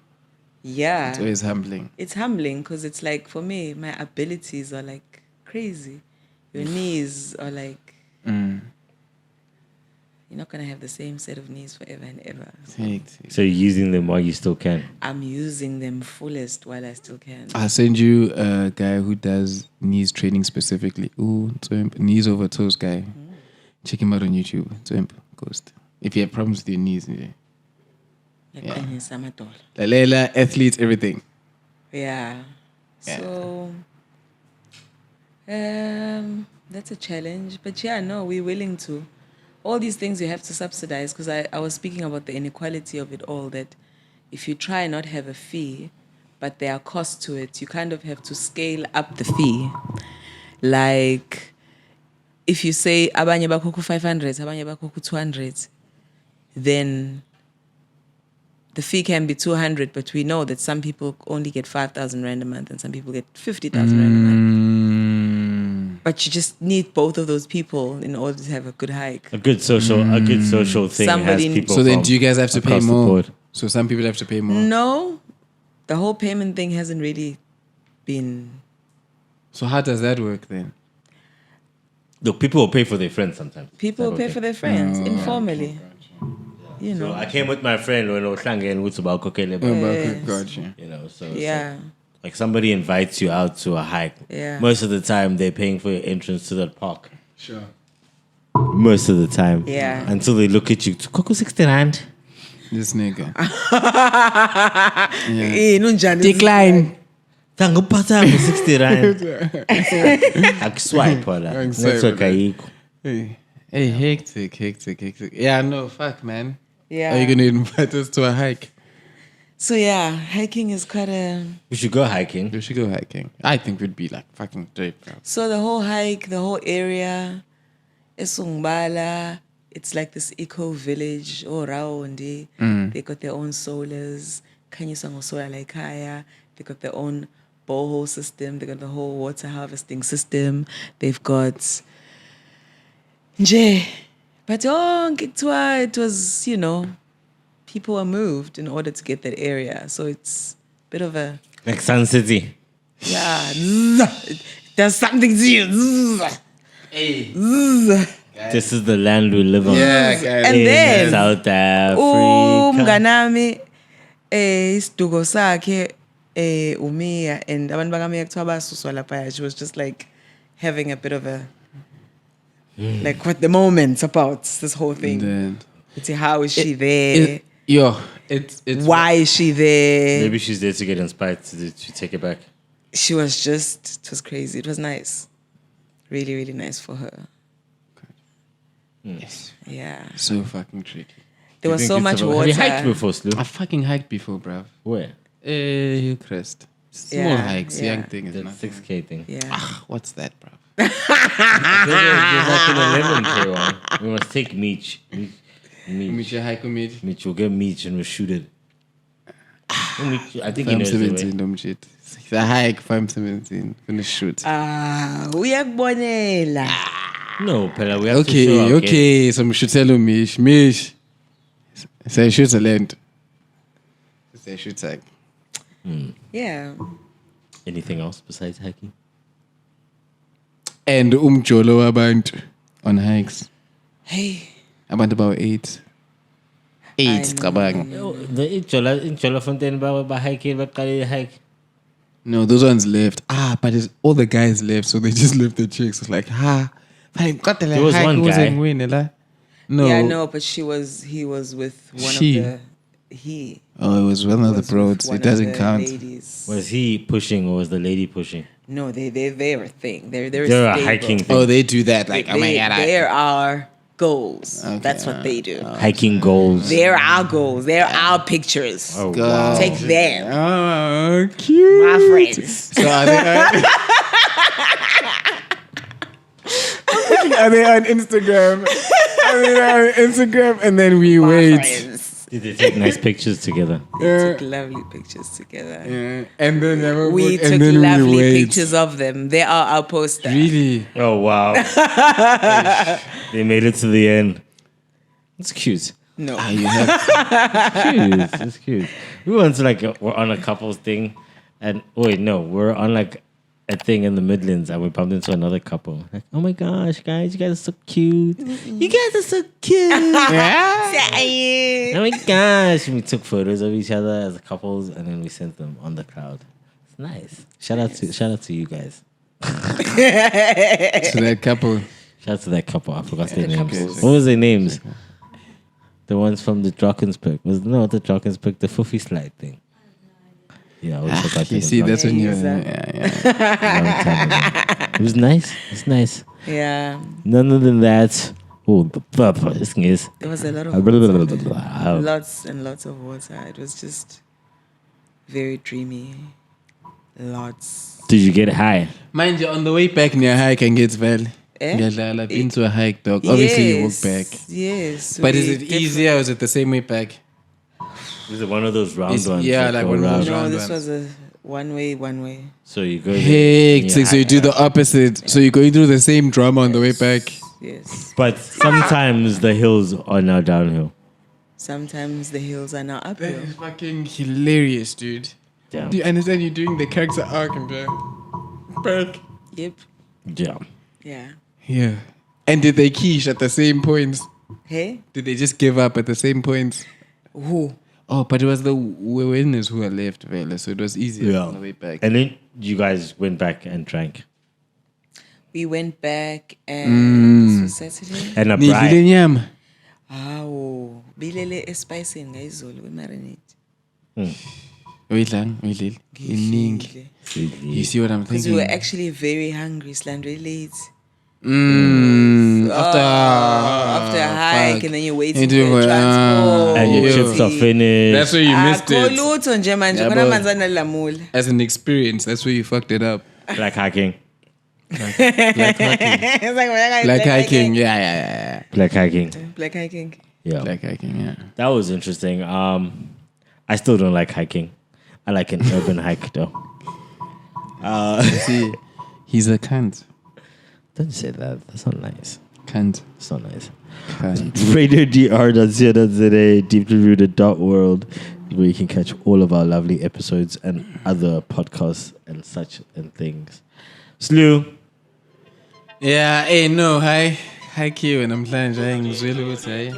Yeah. It's always humbling. It's humbling because it's like, for me, my abilities are like crazy. Your knees are like, you're not going to have the same set of knees forever and ever. So you're using them while you still can. I'm using them fullest while I still can. I'll send you a guy who does knees training specifically. Ooh, knees over toes guy. Check him out on YouTube. Ghost. If you have problems with your knees, Like Samadol. Lalela, athletes, everything. Yeah. So, that's a challenge. But yeah, no, we're willing to. All these things you have to subsidize because I was speaking about the inequality of it all, that if you try and not have a fee, but there are costs to it, you kind of have to scale up the fee. Like, if you say, abanye bakoku 500, abanye bakoku 200, then the fee can be 200, but we know that some people only get 5,000 Rand a month and some people get 50,000 Rand a month. But you just need both of those people in order to have a good hike. A good social thing Somebody- has people. So then from do you guys have to pay across the more? board. So some people have to pay more. No, the whole payment thing hasn't really been... So how does that work then? Look, people will pay for their friends sometimes. People Is that pay okay? for their friends, informally. You So know, I came with my friend when I was hanging with about Kokele. Gotcha. You know, so yeah. Like somebody invites you out to a hike. Yeah. Most of the time, they're paying for your entrance to that park. Sure. Most of the time. Yeah. Until they look at you. Coco 60 rand. This nigga. Decline. Tangupata 60 rand. Akuswipe wala. Network ayikho. Hey, hectic. Yeah, no, fuck, man. Yeah. Are you gonna invite us to a hike? So yeah, hiking is quite a. We should go hiking. We should go hiking. I think we'd be like fucking dope, bro. So the whole hike, the whole area, Esungbala, it's like this eco village. Oh, Raundi. They got their own solars. Kanyusango solar like Kaya. They got their own borehole system. They got the whole water harvesting system. They've got Nje. But it was, people were moved in order to get that area. So it's a bit of a... Like Sun City. Yeah. There's something to you. Hey. This is the land we live on. Yeah, guys. And then... South Africa. Mnganami, isiduko sakhe, umiya, and abantu bakamiya kuthiwa basuswa laphaya. She was just like having a bit of a... Like what the moment's about, this whole thing. Then, How is she there? It's Why is she there? Maybe she's there to get inspired to take it back. She was just, it was crazy. It was nice. Really, really nice for her. Yes. Yeah. So fucking tricky. There was so much water. Have you hiked before, Slu? I fucking hiked before, bruv. Where? Hillcrest. Small Yeah, hikes, yeah. young thing is That nothing. 6K thing. Yeah. What's that, bruv? There's like an 11K one. We must take Meech. Meet your hike with me. Meech, we'll get Meech and we'll shoot it. I think he I'm knows the 17, way. dumb shit. It's a hike, 517. Gonna shoot. Uyakubonela. No, Pella, we have to show our kids. Okay. So we should tell him, Mish. Say shoot a land. Say shoot hike. Yeah. Anything else besides hiking? And umjolo abantu on hikes. Hey. About 8. 8, cabang. The Inchola Fontaine by hiking, but hike. No, those ones left. But all the guys left, so they just left the chicks. It's like, There was one guy. No. Yeah, no, but he was with one She. of the... He. Oh, it was one of the was broads. with one It doesn't of the count. ladies. Was he pushing or was the lady pushing? No, they're a thing. They're They're a stable. hiking thing. Oh, they do that. Like, oh my God. There are goals. Okay, That's what they do. Hiking goals. They're our goals. They're our pictures. Oh, God. wow. Take them, Oh, cute. my friends. So are they on Instagram? And then we My wait. friends. Did they take nice pictures together? We took lovely pictures together. Yeah. And then We took lovely pictures of them. They are our poster. Really? Oh, wow. They made it to the end. It's cute. No. You have Cute. It's cute. We went to we're on a couples thing. And we're on a thing in the Midlands and we bumped into another couple. Like, oh my gosh, guys, you guys are so cute. You guys are so cute. Oh my gosh. And we took photos of each other as couples and then we sent them on the crowd. It's nice. Shout out to you guys. to that couple. Shout out to that couple. I forgot their names. couples. What was their names? The ones from the Drakensberg. Not the Drakensberg, the Fuffy slide thing. Yeah, I always forgot. You see, that's when you. Yeah, It was nice. It's nice. Yeah. None other than that. Oh, this thing is. There was a lot of water. Wow. Lots and lots of water. It was just very dreamy. Lots. Did you get high? Mind you, on the way back near hike and gets well. I've been to a hike, dog. Obviously, you walk back. Yes. But is it easier or is it the same way back? Is it one of those round ones? Yeah, that like go one of round? those No, round this ones. was a one way. So you go. there, Hectic. So you do high. the opposite. So you're going through the same drama on the way back. Yes. But sometimes the hills are now downhill. Sometimes the hills are now That uphill. is fucking hilarious, dude. Damn. Do you understand you're doing the character arc and back? Yep. Yeah. Yeah. Yeah. And did they quiche at the same points? Hey? Did they just give up at the same points? Who? Oh, but it was the winners who were left, Vela, so it was easier on the way back. And then you guys went back and drank. We went back and this was Saturday. And a Nidlile bride. nyama. Aw, bilele espicing ngayizolo we marinate. Uyidlang, uyidlile. Iningi. You see what I'm Because we thinking? were actually very hungry, slandry late. After a hike fuck. and then you're waiting Into for a- transport. And your chips are finished. That's where you missed it. Lutho nje manje Yeah, khona but- manzi analamula. As an experience, that's where you fucked it up. Black hiking. Black hiking, yeah. Black hiking. Black hiking. Yeah. Black hiking, yeah. That was interesting. I still don't like hiking. I like an urban hike though. See, he's a cunt. Don't say that. That's not nice. Cunt. It's not nice. Cunt. RadioDR.co.za, deeply rooted world, where you can catch all of our lovely episodes and other podcasts and such and things. Slew. Yeah, hey, no, hi Q, and I'm planning really good today.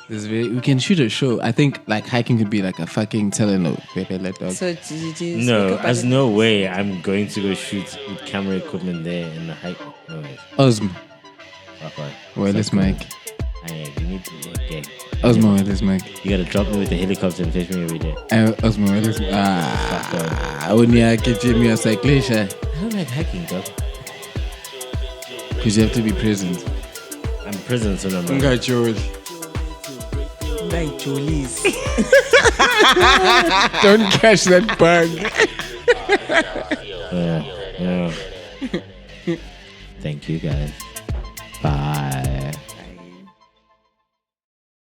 We can shoot a show. I think like hiking could be like a fucking telenote. So did you No, speak about there's it? no way I'm going to go shoot with camera equipment there in the hike. No way. Osmo, Fuck off. wireless mic. You need to okay. Osmo, wireless mic. You gotta drop me with the helicopter and fetch me every day. Osmo, wireless mic. Only I can give me a cyclation. I don't like hiking, bro. Because you have to be present. I'm prison, so no. Okay, George. Like Jolie's. Don't catch that bug. Yeah. Thank you, guys. Bye.